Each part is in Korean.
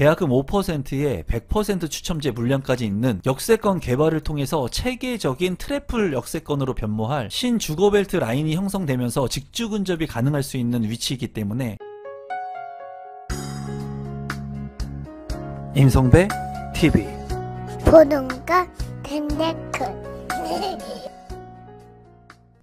계약금 5%에 100% 추첨제 물량까지 있는 역세권 개발을 통해서 체계적인 트래플 역세권으로 변모할 신주거벨트 라인이 형성되면서 직주 근접이 가능할 수 있는 위치이기 때문에 임성배 TV 보동과 덴데크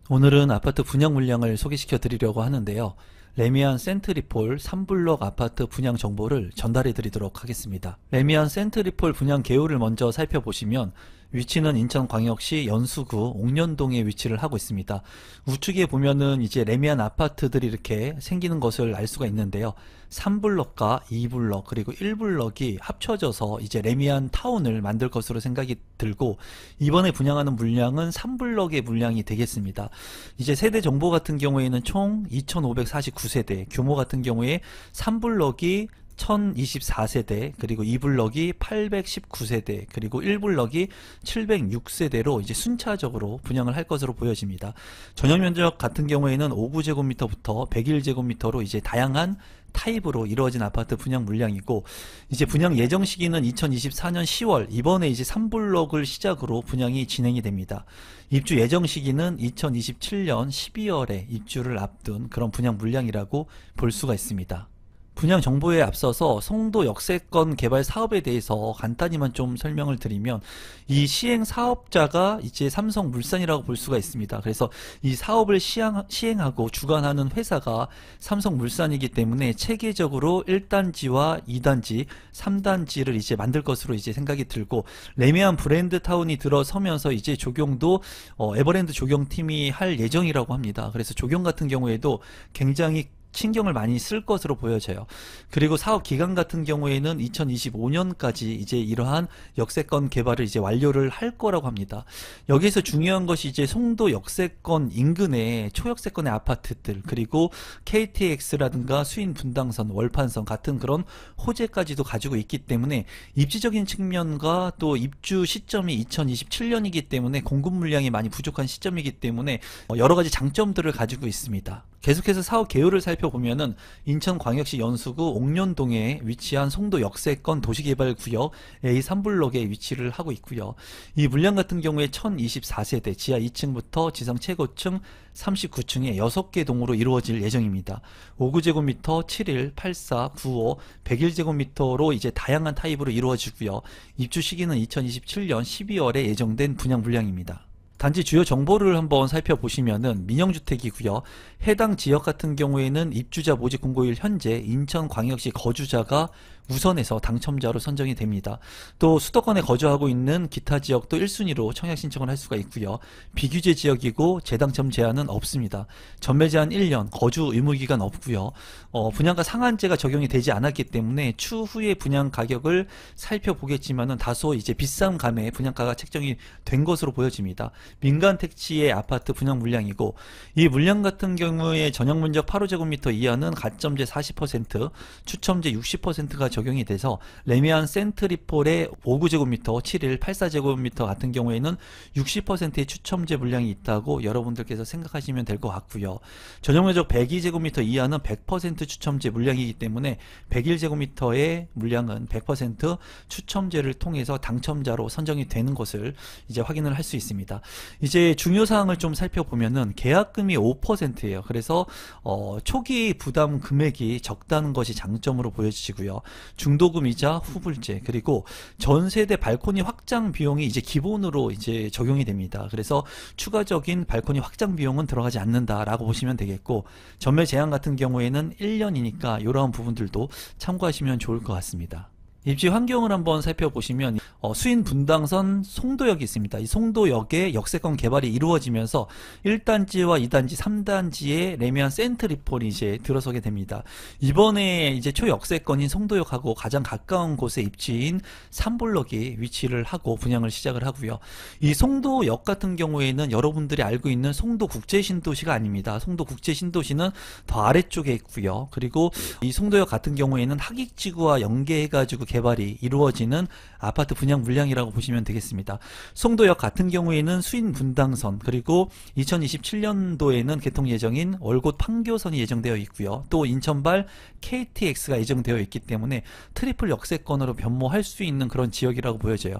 오늘은 아파트 분양 물량을 소개시켜 드리려고 하는데요. 레미안 센트리폴 3블럭 아파트 분양 정보를 전달해 드리도록 하겠습니다. 레미안 센트리폴 분양 개요를 먼저 살펴보시면 위치는 인천광역시 연수구 옥년동에 위치를 하고 있습니다. 우측에 보면은 이제 레미안 아파트들이 이렇게 생기는 것을 알 수가 있는데요. 3블럭과 2블럭 그리고 1블럭이 합쳐져서 이제 레미안 타운을 만들 것으로 생각이 들고, 이번에 분양하는 물량은 3블럭의 물량이 되겠습니다. 이제 세대 정보 같은 경우에는 총 2549세대, 규모 같은 경우에 3블럭이 1024세대, 그리고 2블럭이 819세대, 그리고 1블럭이 706세대로 이제 순차적으로 분양을 할 것으로 보여집니다. 전용 면적 같은 경우에는 59제곱미터부터 101제곱미터로 이제 다양한 타입으로 이루어진 아파트 분양 물량이고, 이제 분양 예정 시기는 2024년 10월, 이번에 이제 3블럭을 시작으로 분양이 진행이 됩니다. 입주 예정 시기는 2027년 12월에 입주를 앞둔 그런 분양 물량이라고 볼 수가 있습니다. 분양 정보에 앞서서 송도 역세권 개발 사업에 대해서 간단히만 좀 설명을 드리면, 이 시행 사업자가 이제 삼성물산이라고 볼 수가 있습니다. 그래서 이 사업을 시행하고 주관하는 회사가 삼성물산이기 때문에 체계적으로 1단지와 2단지, 3단지를 이제 만들 것으로 이제 생각이 들고, 레미안 브랜드 타운이 들어서면서 이제 조경도 에버랜드 조경팀이 할 예정이라고 합니다. 그래서 조경 같은 경우에도 굉장히 신경을 많이 쓸 것으로 보여져요. 그리고 사업 기간 같은 경우에는 2025년까지 이제 이러한 역세권 개발을 이제 완료를 할 거라고 합니다. 여기서 중요한 것이 이제 송도 역세권 인근의 초역세권의 아파트들, 그리고 KTX라든가 수인 분당선, 월판선 같은 그런 호재까지도 가지고 있기 때문에 입지적인 측면과 또 입주 시점이 2027년이기 때문에 공급 물량이 많이 부족한 시점이기 때문에 여러 가지 장점들을 가지고 있습니다. 계속해서 사업 개요를 살펴보면은 인천광역시 연수구 옥년동에 위치한 송도 역세권 도시개발구역 A3블럭에 위치를 하고 있고요. 이 물량 같은 경우에 1024세대, 지하 2층부터 지상 최고층 39층에 6개 동으로 이루어질 예정입니다. 59제곱미터, 71, 84, 95, 101제곱미터로 이제 다양한 타입으로 이루어지고요. 입주 시기는 2027년 12월에 예정된 분양 물량입니다. 단지 주요 정보를 한번 살펴보시면은 민영주택이고요. 해당 지역 같은 경우에는 입주자 모집 공고일 현재 인천광역시 거주자가 우선해서 당첨자로 선정이 됩니다. 또 수도권에 거주하고 있는 기타 지역도 1순위로 청약 신청을 할 수가 있고요. 비규제 지역이고 재당첨 제한은 없습니다. 전매 제한 1년, 거주 의무기간 없고요. 분양가 상한제가 적용이 되지 않았기 때문에 추후에 분양 가격을 살펴보겠지만은 다소 이제 비싼 감에 분양가가 책정이 된 것으로 보여집니다. 민간 택지의 아파트 분양 물량이고, 이 물량 같은 경우에 전용 면적 8호제곱미터 이하는 가점제 40%, 추첨제 60%가 적용이 돼서 레미안 센트리폴의 59제곱미터, 71, 84제곱미터 같은 경우에는 60%의 추첨제 물량이 있다고 여러분들께서 생각하시면 될 것 같고요. 전용 면적 102제곱미터 이하는 100% 추첨제 물량이기 때문에 101제곱미터의 물량은 100% 추첨제를 통해서 당첨자로 선정이 되는 것을 이제 확인을 할 수 있습니다. 이제 중요사항을 좀 살펴보면은 계약금이 5%예요. 그래서 초기 부담 금액이 적다는 것이 장점으로 보여지고요. 중도금이자 후불제, 그리고 전세대 발코니 확장 비용이 이제 기본으로 이제 적용이 됩니다. 그래서 추가적인 발코니 확장 비용은 들어가지 않는다라고 보시면 되겠고, 전매 제한 같은 경우에는 1년이니까 이러한 부분들도 참고하시면 좋을 것 같습니다. 입지 환경을 한번 살펴보시면 수인 분당선 송도역이 있습니다. 이 송도역에 역세권 개발이 이루어지면서 1단지와 2단지, 3단지에 레미안 센트리폴이 이제 들어서게 됩니다. 이번에 이제 초역세권인 송도역하고 가장 가까운 곳에 입지인 3블럭이 위치를 하고 분양을 시작을 하고요. 이 송도역 같은 경우에는 여러분들이 알고 있는 송도국제신도시가 아닙니다. 송도국제신도시는 더 아래쪽에 있고요. 그리고 이 송도역 같은 경우에는 하객지구와 연계해가지고 개발이 이루어지는 아파트 분양 물량이라고 보시면 되겠습니다. 송도역 같은 경우에는 수인 분당선, 그리고 2027년도에는 개통 예정인 월곶 판교선이 예정되어 있고요. 또 인천발 KTX가 예정되어 있기 때문에 트리플 역세권으로 변모할 수 있는 그런 지역이라고 보여져요.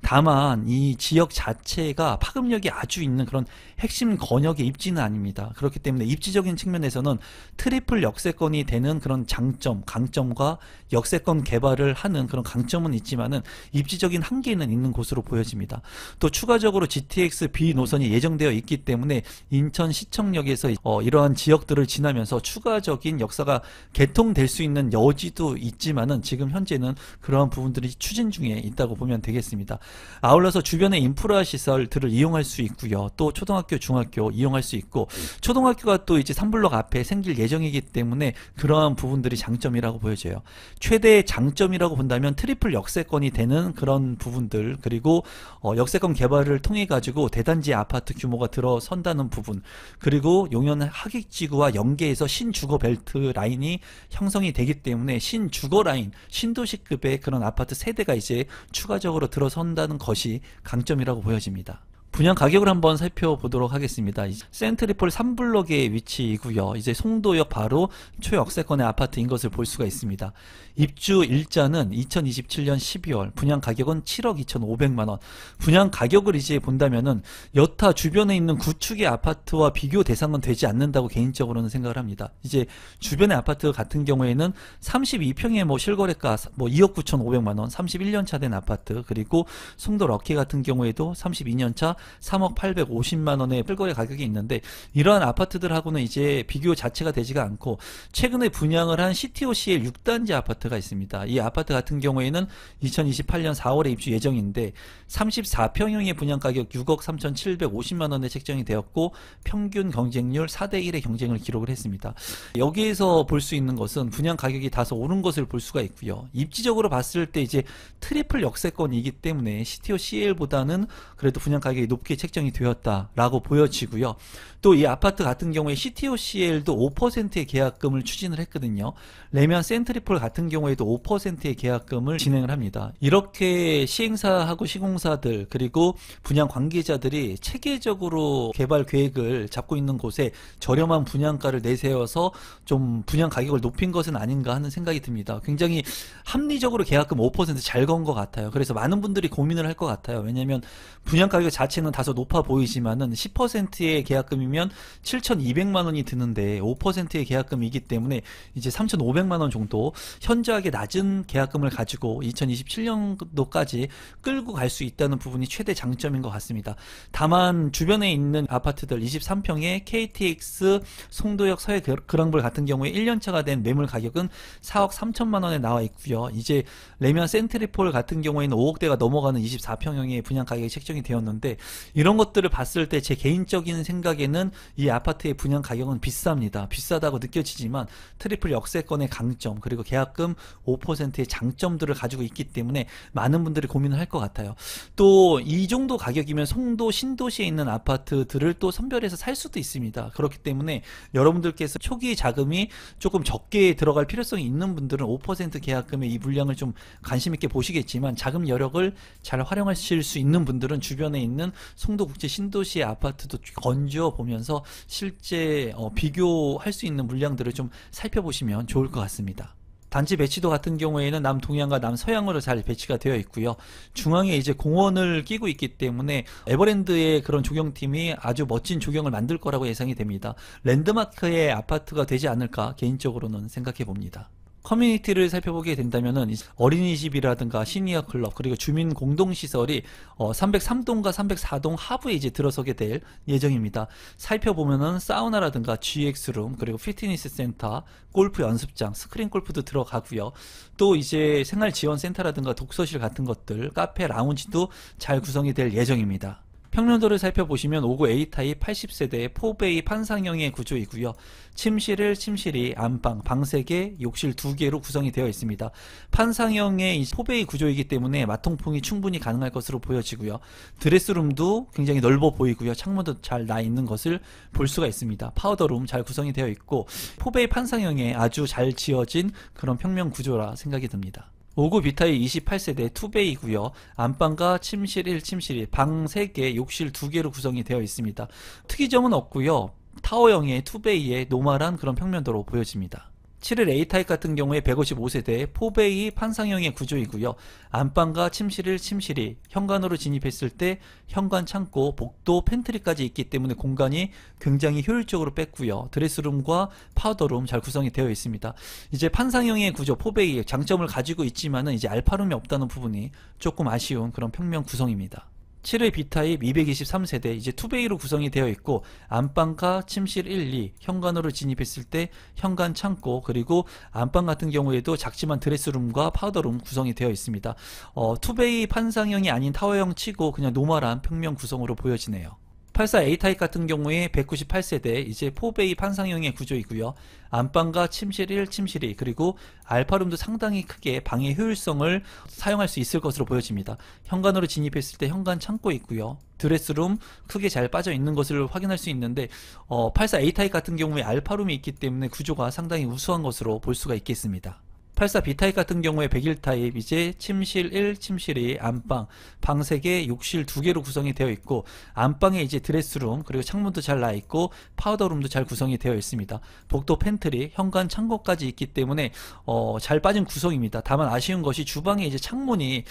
다만 이 지역 자체가 파급력이 아주 있는 그런 핵심 권역의 입지는 아닙니다. 그렇기 때문에 입지적인 측면에서는 트리플 역세권이 되는 그런 장점, 강점과 역세권 개발을 하는 그런 강점은 있지만은 입지적인 한계는 있는 곳으로 보여집니다. 또 추가적으로 GTX B 노선이 예정되어 있기 때문에 인천시청역에서 이러한 지역들을 지나면서 추가적인 역사가 개통될 수 있는 여지도 있지만은 지금 현재는 그러한 부분들이 추진 중에 있다고 보면 되겠습니다. 아울러서 주변의 인프라 시설들을 이용할 수 있고요. 또 초등학교, 중학교 이용할 수 있고, 초등학교가 또 이제 3블럭 앞에 생길 예정이기 때문에 그러한 부분들이 장점이라고 보여져요. 최대의 장점이라고 본다면 트리플 역세권이 되는 그런 부분들, 그리고 역세권 개발을 통해 가지고 대단지 아파트 규모가 들어선다는 부분, 그리고 용현 하객지구와 연계해서 신주거 벨트 라인이 형성이 되기 때문에 신주거 라인, 신도시급의 그런 아파트 세대가 이제 추가적으로 들어선다는 것이 강점이라고 보여집니다. 분양 가격을 한번 살펴보도록 하겠습니다. 센트리폴 3블럭의 위치이고요. 이제 송도역 바로 초역세권의 아파트인 것을 볼 수가 있습니다. 입주 일자는 2027년 12월, 분양 가격은 7억 2,500만원. 분양 가격을 이제 본다면은 여타 주변에 있는 구축의 아파트와 비교 대상은 되지 않는다고 개인적으로는 생각을 합니다. 이제 주변의 아파트 같은 경우에는 32평의 실거래가 2억 9,500만원, 31년 차 된 아파트, 그리고 송도 럭키 같은 경우에도 32년 차 3억 850만원의 실거래 가격이 있는데, 이러한 아파트들하고는 이제 비교 자체가 되지가 않고, 최근에 분양을 한 CTOCL 6단지 아파트가 있습니다. 이 아파트 같은 경우에는 2028년 4월에 입주 예정인데 34평형의 분양 가격 6억 3,750만원에 책정이 되었고, 평균 경쟁률 4대1의 경쟁을 기록을 했습니다. 여기에서 볼 수 있는 것은 분양 가격이 다소 오른 것을 볼 수가 있고요. 입지적으로 봤을 때 이제 트리플 역세권이기 때문에 CTOCL보다는 그래도 분양 가격이 높게 책정이 되었다라고 보여지고요. 또 이 아파트 같은 경우에 CTOCL도 5%의 계약금을 추진을 했거든요. 레미안 센트리폴 같은 경우에도 5%의 계약금을 진행을 합니다. 이렇게 시행사하고 시공사들, 그리고 분양 관계자들이 체계적으로 개발 계획을 잡고 있는 곳에 저렴한 분양가를 내세워서 좀 분양 가격을 높인 것은 아닌가 하는 생각이 듭니다. 굉장히 합리적으로 계약금 5% 잘 건 것 같아요. 그래서 많은 분들이 고민을 할 것 같아요. 왜냐하면 분양 가격 자체는 다소 높아 보이지만은 10%의 계약금이면 7,200만원이 드는데 5%의 계약금이기 때문에 이제 3,500만원 정도 현저하게 낮은 계약금을 가지고 2027년도까지 끌고 갈 수 있다는 부분이 최대 장점인 것 같습니다. 다만 주변에 있는 아파트들 23평의 KTX 송도역 서해 그랑블 같은 경우에 1년차가 된 매물 가격은 4억 3천만원에 나와 있고요. 이제 레미안 센트리폴 같은 경우에는 5억대가 넘어가는 24평형의 분양 가격이 책정이 되었는데, 이런 것들을 봤을 때 제 개인적인 생각에는 이 아파트의 분양 가격은 비쌉니다. 비싸다고 느껴지지만 트리플 역세권의 강점, 그리고 계약금 5%의 장점들을 가지고 있기 때문에 많은 분들이 고민을 할 것 같아요. 또 이 정도 가격이면 송도 신도시에 있는 아파트들을 또 선별해서 살 수도 있습니다. 그렇기 때문에 여러분들께서 초기 자금이 조금 적게 들어갈 필요성이 있는 분들은 5% 계약금의 이 물량을 좀 관심 있게 보시겠지만, 자금 여력을 잘 활용하실 수 있는 분들은 주변에 있는 송도국제 신도시의 아파트도 건져 보면서 실제 비교할 수 있는 물량들을 좀 살펴보시면 좋을 것 같습니다. 단지 배치도 같은 경우에는 남동향과 남서향으로 잘 배치가 되어 있고요. 중앙에 이제 공원을 끼고 있기 때문에 에버랜드의 그런 조경팀이 아주 멋진 조경을 만들 거라고 예상이 됩니다. 랜드마크의 아파트가 되지 않을까 개인적으로는 생각해 봅니다. 커뮤니티를 살펴보게 된다면은 어린이집이라든가 시니어 클럽, 그리고 주민 공동시설이 303동과 304동 하부에 이제 들어서게 될 예정입니다. 살펴보면은 사우나라든가 GX룸, 그리고 피트니스 센터, 골프 연습장, 스크린 골프도 들어가고요. 또 이제 생활지원센터라든가 독서실 같은 것들, 카페, 라운지도 잘 구성이 될 예정입니다. 평면도를 살펴보시면 5구 A타입 80세대의 4베이 판상형의 구조이고요. 침실이 안방, 방 3개, 욕실 2개로 구성이 되어 있습니다. 판상형의 4베이 구조이기 때문에 마통풍이 충분히 가능할 것으로 보여지고요. 드레스룸도 굉장히 넓어 보이고요. 창문도 잘 나 있는 것을 볼 수가 있습니다. 파우더룸 잘 구성이 되어 있고 4베이 판상형의 아주 잘 지어진 그런 평면 구조라 생각이 듭니다. 59 비타입 28세대 투베이고요. 안방과 침실 1, 침실 2, 방 3개, 욕실 2개로 구성이 되어 있습니다. 특이점은 없고요. 타워형의 투베이의 노멀한 그런 평면도로 보여집니다. 7일 A타입 같은 경우에 155세대 4베이 판상형의 구조이고요. 안방과 침실 1, 침실 2, 현관으로 진입했을 때 현관 창고, 복도, 팬트리까지 있기 때문에 공간이 굉장히 효율적으로 뺐고요. 드레스룸과 파우더룸 잘 구성이 되어 있습니다. 이제 판상형의 구조 4베이 장점을 가지고 있지만은 이제 알파룸이 없다는 부분이 조금 아쉬운 그런 평면 구성입니다. 7회 B타입 223세대 이제 투베이로 구성이 되어 있고 안방과 침실 1, 2, 현관으로 진입했을 때 현관 창고 그리고 안방 같은 경우에도 작지만 드레스룸과 파우더룸 구성이 되어 있습니다. 투베이 판상형이 아닌 타워형 치고 그냥 노멀한 평면 구성으로 보여지네요. 84 A타입 같은 경우에 198세대 이제 4베이 판상형의 구조이고요. 안방과 침실 1, 침실 2 그리고 알파룸도 상당히 크게 방의 효율성을 사용할 수 있을 것으로 보여집니다. 현관으로 진입했을 때 현관 창고 있고요. 드레스룸 크게 잘 빠져 있는 것을 확인할 수 있는데 84 A타입 같은 경우에 알파룸이 있기 때문에 구조가 상당히 우수한 것으로 볼 수가 있겠습니다. 84 B타입 같은 경우에 101타입 이제 침실 1, 침실 2, 안방, 방 3개, 욕실 2개로 구성이 되어 있고 안방에 이제 드레스룸 그리고 창문도 잘 나 있고 파우더룸도 잘 구성이 되어 있습니다. 복도 팬트리, 현관 창고까지 있기 때문에 잘 빠진 구성입니다. 다만 아쉬운 것이 주방에 이제 창문이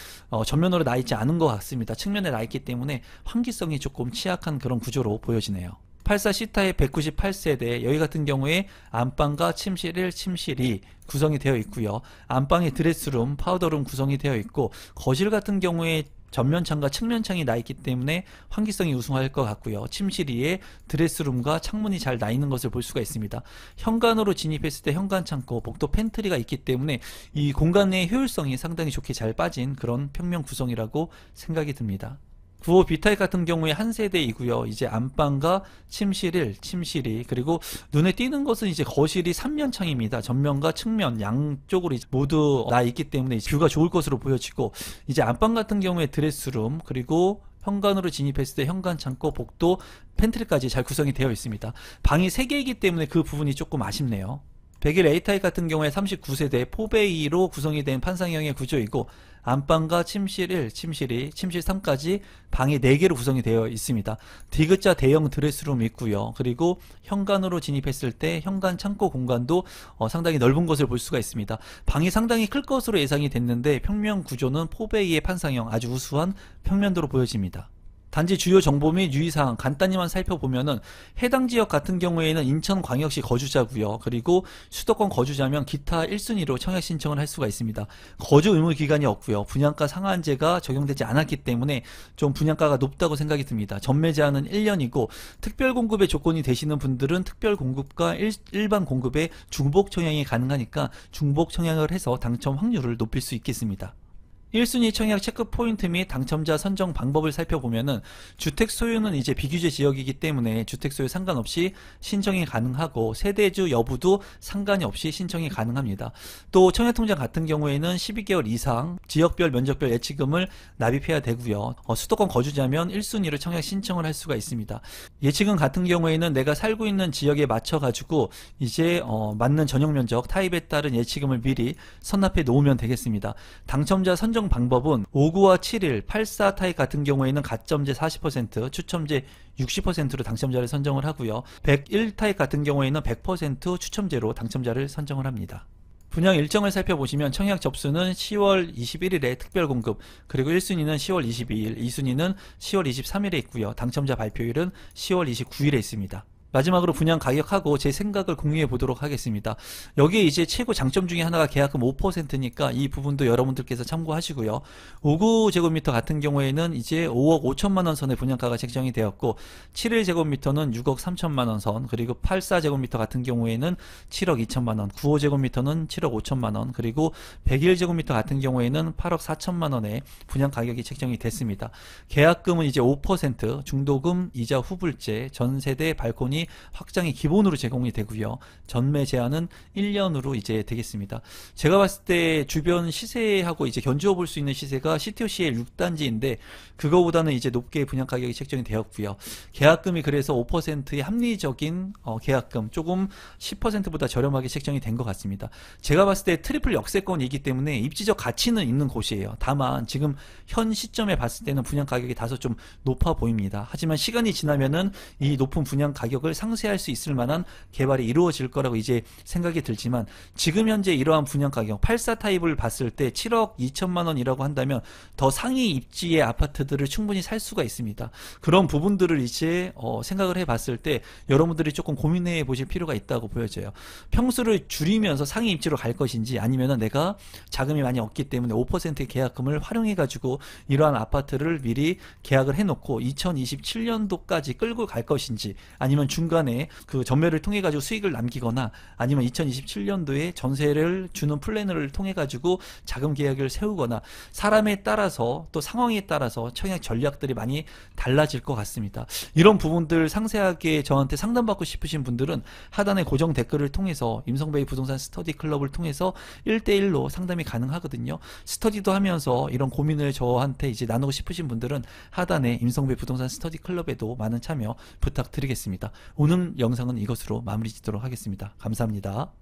전면으로 나 있지 않은 것 같습니다. 측면에 나 있기 때문에 환기성이 조금 취약한 그런 구조로 보여지네요. 84 C타입 198세대 여기 같은 경우에 안방과 침실 1, 침실 2 구성이 되어 있고요. 안방에 드레스룸, 파우더룸 구성이 되어 있고 거실 같은 경우에 전면창과 측면창이 나 있기 때문에 환기성이 우수할 것 같고요. 침실 2에 드레스룸과 창문이 잘 나 있는 것을 볼 수가 있습니다. 현관으로 진입했을 때 현관 창고, 복도 팬트리가 있기 때문에 이 공간의 효율성이 상당히 좋게 잘 빠진 그런 평면 구성이라고 생각이 듭니다. 95 B타입 같은 경우에 한 세대이고요. 이제 안방과 침실 1, 침실 2 그리고 눈에 띄는 것은 이제 거실이 3면창입니다. 전면과 측면 양쪽으로 모두 나 있기 때문에 뷰가 좋을 것으로 보여지고 이제 안방 같은 경우에 드레스룸 그리고 현관으로 진입했을 때 현관 창고, 복도, 팬트리까지 잘 구성이 되어 있습니다. 방이 3개이기 때문에 그 부분이 조금 아쉽네요. 101 A타입 같은 경우에 39세대 4베이로 구성이 된 판상형의 구조이고 안방과 침실 1, 침실 2, 침실 3까지 방이 4개로 구성이 되어 있습니다. D자 대형 드레스룸 있고요. 그리고 현관으로 진입했을 때 현관 창고 공간도 상당히 넓은 것을 볼 수가 있습니다. 방이 상당히 클 것으로 예상이 됐는데 평면 구조는 4베이의 판상형 아주 우수한 평면도로 보여집니다. 단지 주요 정보 및 유의사항 간단히만 살펴보면은 해당 지역 같은 경우에는 인천광역시 거주자고요. 그리고 수도권 거주자면 기타 1순위로 청약 신청을 할 수가 있습니다. 거주 의무 기간이 없고요. 분양가 상한제가 적용되지 않았기 때문에 좀 분양가가 높다고 생각이 듭니다. 전매 제한은 1년이고 특별 공급의 조건이 되시는 분들은 특별 공급과 일반 공급의 중복 청약이 가능하니까 중복 청약을 해서 당첨 확률을 높일 수 있겠습니다. 1순위 청약 체크 포인트 및 당첨자 선정 방법을 살펴보면은 주택 소유는 이제 비규제 지역이기 때문에 주택 소유 상관없이 신청이 가능하고 세대주 여부도 상관이 없이 신청이 가능합니다. 또 청약통장 같은 경우에는 12개월 이상 지역별 면적별 예치금을 납입해야 되고요. 수도권 거주자면 1순위로 청약 신청을 할 수가 있습니다. 예치금 같은 경우에는 내가 살고 있는 지역에 맞춰 가지고 이제 맞는 전용 면적 타입에 따른 예치금을 미리 선납해 놓으면 되겠습니다. 당첨자 선정 방법은 59와 71, 84 타입 같은 경우에는 가점제 40%, 추첨제 60%로 당첨자를 선정을 하고요. 101 타입 같은 경우에는 100% 추첨제로 당첨자를 선정을 합니다. 분양 일정을 살펴보시면 청약 접수는 10월 21일에 특별공급, 그리고 1순위는 10월 22일, 2순위는 10월 23일에 있고요. 당첨자 발표일은 10월 29일에 있습니다. 마지막으로 분양 가격하고 제 생각을 공유해 보도록 하겠습니다. 여기에 이제 최고 장점 중에 하나가 계약금 5%니까 이 부분도 여러분들께서 참고하시고요. 59제곱미터 같은 경우에는 이제 5억 5천만 원 선의 분양가가 책정이 되었고 71제곱미터는 6억 3천만 원 선, 그리고 84제곱미터 같은 경우에는 7억 2천만 원, 95제곱미터는 7억 5천만 원, 그리고 101제곱미터 같은 경우에는 8억 4천만 원의 분양 가격이 책정이 됐습니다. 계약금은 이제 5%, 중도금, 이자 후불제, 전세대 발코니 상품이 확장이 기본으로 제공이 되고요. 전매 제한은 1년으로 이제 되겠습니다. 제가 봤을 때 주변 시세하고 이제 견주어 볼 수 있는 시세가 CTOCL 6단지인데 그거보다는 이제 높게 분양 가격이 책정이 되었고요. 계약금이 그래서 5%의 합리적인 계약금, 조금 10%보다 저렴하게 책정이 된 것 같습니다. 제가 봤을 때 트리플 역세권이기 때문에 입지적 가치는 있는 곳이에요. 다만 지금 현 시점에 봤을 때는 분양 가격이 다소 좀 높아 보입니다. 하지만 시간이 지나면은 이 높은 분양 가격을 상쇄할 수 있을 만한 개발이 이루어질 거라고 이제 생각이 들지만, 지금 현재 이러한 분양 가격 84 타입을 봤을 때 7억 2천만 원이라고 한다면 더 상위 입지의 아파트들을 충분히 살 수가 있습니다. 그런 부분들을 이제 생각을 해봤을 때 여러분들이 조금 고민해 보실 필요가 있다고 보여져요. 평수를 줄이면서 상위 입지로 갈 것인지, 아니면은 내가 자금이 많이 없기 때문에 5%의 계약금을 활용해 가지고 이러한 아파트를 미리 계약을 해놓고 2027년도까지 끌고 갈 것인지, 아니면 중간에 그 전매를 통해 가지고 수익을 남기거나, 아니면 2027년도에 전세를 주는 플랜을 통해 가지고 자금 계약을 세우거나, 사람에 따라서 또 상황에 따라서 청약 전략들이 많이 달라질 것 같습니다. 이런 부분들 상세하게 저한테 상담받고 싶으신 분들은 하단의 고정 댓글을 통해서 임성베이 부동산 스터디 클럽을 통해서 1대1로 상담이 가능하거든요. 스터디도 하면서 이런 고민을 저한테 이제 나누고 싶으신 분들은 하단에 임성베이 부동산 스터디 클럽에도 많은 참여 부탁드리겠습니다. 오늘 영상은 이것으로 마무리 짓도록 하겠습니다. 감사합니다.